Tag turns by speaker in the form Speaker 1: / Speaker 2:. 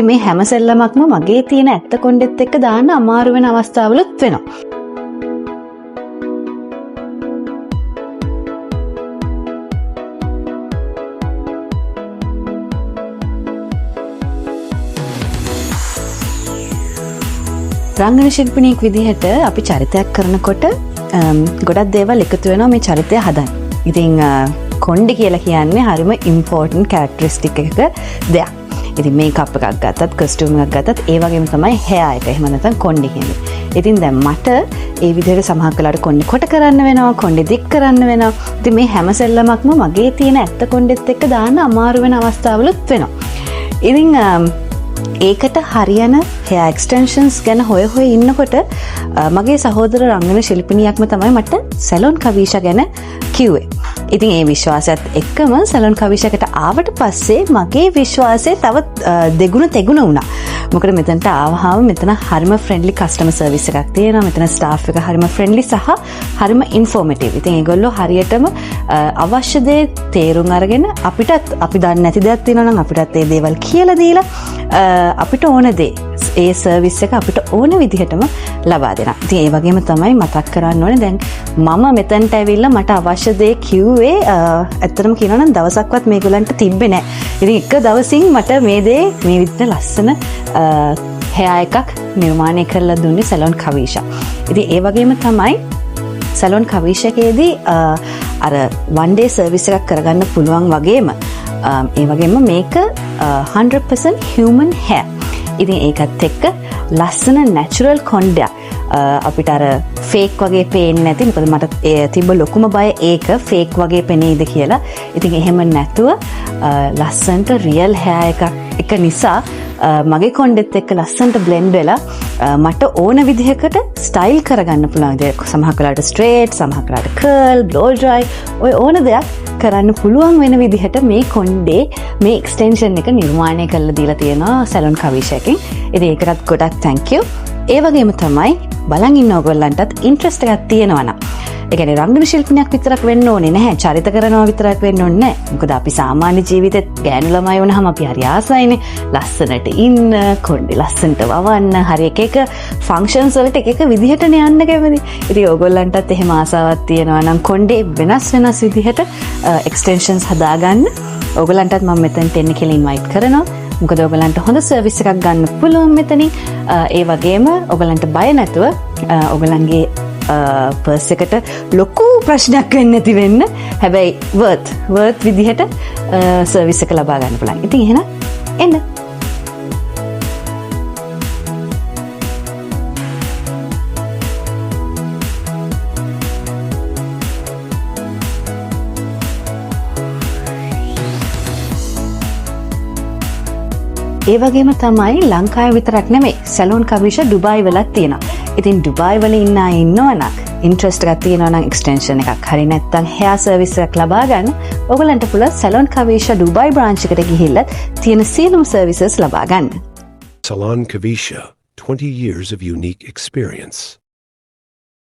Speaker 1: ඉතින් මේ හැම සෙල්ලමක්ම මගේ තියෙන ඇත්ත කොණ්ඩෙත් එක්ක දාන්න අමාරු වෙන අවස්ථාවලුත් වෙනවා. රංගන ශිල්පිනියෙක් විදිහට අපි චරිතයක් කරනකොට ගොඩක් දේවල් එකතු වෙනවා මේ චරිතය හදන්න. ඉතින් කොණ්ඩේ කියලා කියන්නේ හරිම ඉම්පෝටන්ට් කැරක්ටරිස්ටික් එකක දෙයක්. ඉතින් මේකප් එකක් ගත්තත්, කොස්ටියුම් එකක් ගත්තත් ඒ වගේම තමයි හෙයා එක. එහෙම නැත්නම් කොණ්ඩේ කියන්නේ. ඉතින් දැන් මට ඒ විදිහට සමහර වෙලාවට කොණ්ඩේ කොට කරන්න වෙනවා, කොණ්ඩේ දික් කරන්න වෙනවා. ඉතින් මේ හැම සෙල්ලමක්ම මගේ තියෙන ඇත්ත කොණ්ඩෙත් එක්ක දාන්න අමාරු වෙන අවස්ථාවලුත් වෙනවා. ඉතින් ඒකට හරියන hair extensions ගැන හොය ඉන්නකොට මගේ සහෝදර රංගන ශිල්පිනියක්ම තමයි මට සැලොන් කවිෂා ගැන කිව්වේ. ඉතින් ඒ විශ්වාසයත් එක්කම සැලොන් කවිෂාකට ආවට පස්සේ මගේ විශ්වාසය තව දෙගුණ තෙගුණ වුණා. මොකද මෙතනට ආවහම මෙතන හරිම ෆ්‍රෙන්ඩ්ලි කස්ටමර් සර්විස් එකක් තියෙනවා. මෙතන ස්ටාෆ් එක හරිම ෆ්‍රෙන්ඩ්ලි සහ හරිම ඉන්ෆෝමටිව්. ඉතින් ඒගොල්ලෝ හරියටම අවශ්‍ය දේ තේරුම් අරගෙන අපිටත් අපි දන්නේ නැති දේවල් තියෙනවා නම් අපිටත් ඒ දේවල් කියලා දීලා අපිට ඕන දේ ඒ සර්විස් එක අපිට ඕන විදිහටම ලබා දෙනවා. ඉතින් ඒ වගේම තමයි මතක් කරන්න ඕනේ දැන් මම මෙතනට ඇවිල්ලා මට අවශ්‍ය දේ කිව්වේ ඇත්තටම කියනවා නම් දවසක්වත් මේගොල්ලන්ට තිබ්බේ නැහැ. ඉතින් එක දවසින් මට මේ දේ මේ විදිහට ලස්සන hair එකක් නිර්මාණය කරලා දුන්නේ සැලොන් කවිෂා. ඉතින් ඒ වගේම තමයි සැලොන් කවිෂාකේදී අර one day service එකක් කරගන්න පුළුවන් වගේම ඒ වගේම මේක 100% human hair. ඉතින් ඒකත් එක්ක ලස්සන natural කොණ්ඩයක් අපිට අර ෆේක් වගේ පේන්නේ නැති. මොකද මට තිබ්බ ලොකුම බය ඒක ෆේක් වගේ පෙනේද කියලා. ඉතින් එහෙම නැතුව ලස්සනට රියල් hair එක නිසා මගේ කොණ්ඩෙත් එක්ක ලස්සනට බ්ලෙන්ඩ් වෙලා මට ඕන විදිහකට ස්ටයිල් කරගන්න පුළුවන්. සමහර වෙලාවට ස්ට්‍රේට්, සමහර වෙලාවට කර්ල්, බ්ලෝ ඩ්‍රයි ඔය ඕන දෙයක් කරන්න පුළුවන් වෙන විදිහට මේ කොණ්ඩේ මේ එක්ස්ටෙන්ෂන් එක නිර්මාණය කරලා දීලා තියෙනවා සැලොන් කවිෂාකින්. ඉතින් ඒකටත් ගොඩක් thank you. ඒ වගේම තමයි බලන් ඉන්න ඔයගොල්ලන්ටත් ඉන්ට්‍රස්ට් එකක් තියෙනවා නම් ඒ කියන්නේ රංගන ශිල්පිනියක් විතරක් වෙන්න ඕනේ නැහැ. චරිත කරනවා විතරක් වෙන්න ඕනේ නැහැ. මොකද අපි සාමාන්‍ය ජීවිතෙත් ගෑනු ළමයි වුණාම අපි හරි ආසයිනේ. ලස්සනට ඉන්න, කොණ්ඩේ ලස්සනට වවන්න, හරි එක ෆන්ක්ෂන්ස් වලට එක විදිහටනේ යන්න කැමති. ඉතින් ඔයගොල්ලන්ටත් එහෙම ආසාවක් තියෙනවා නම් කොණ්ඩේ වෙනස් විදිහට එක්ස්ටෙන්ෂන්ස් හදාගන්න ඔයගොල්ලන්ටත් මම මෙතනට එන්න කියලා ඉන්වයිට් කරනවා. මොකද ඔයගලන්ට හොඳ සර්විස් එකක් ගන්න පුළුවන් මෙතනින්. ඒ වගේම ඔයගලන්ට බය නැතුව ඔයගලන්ගේ පර්ස් එකට ලොකු ප්‍රශ්නයක් වෙන්නේ නැති වෙන්න. හැබැයි worth විදිහට සර්විස් එක ලබා ගන්න පුළුවන්. ඉතින් එහෙනම් එන්න. ඒ වගේම තමයි ලංකාවේ විතරක් නෙමෙයි සැලොන් කවිෂා ඩුබායි වලත් තියෙනවා. ඉතින් ඩුබායි වල ඉන්න අය ඉන්නවනම් ඉන්ට්‍රස්ට් එකක් තියෙනවා නම් එක්ස්ටෙන්ෂන් එකක් හරි නැත්නම් hair service එකක් ලබා ගන්න ඔයගලන්ට පුළුවන් සැලොන් කවිෂා ඩුබායි බ්‍රාන්ච් එකට ගිහිල්ලා තියෙන සියලුම සර්විසස් ලබා ගන්න.
Speaker 2: Salon Kavisha, 20 years of unique experience.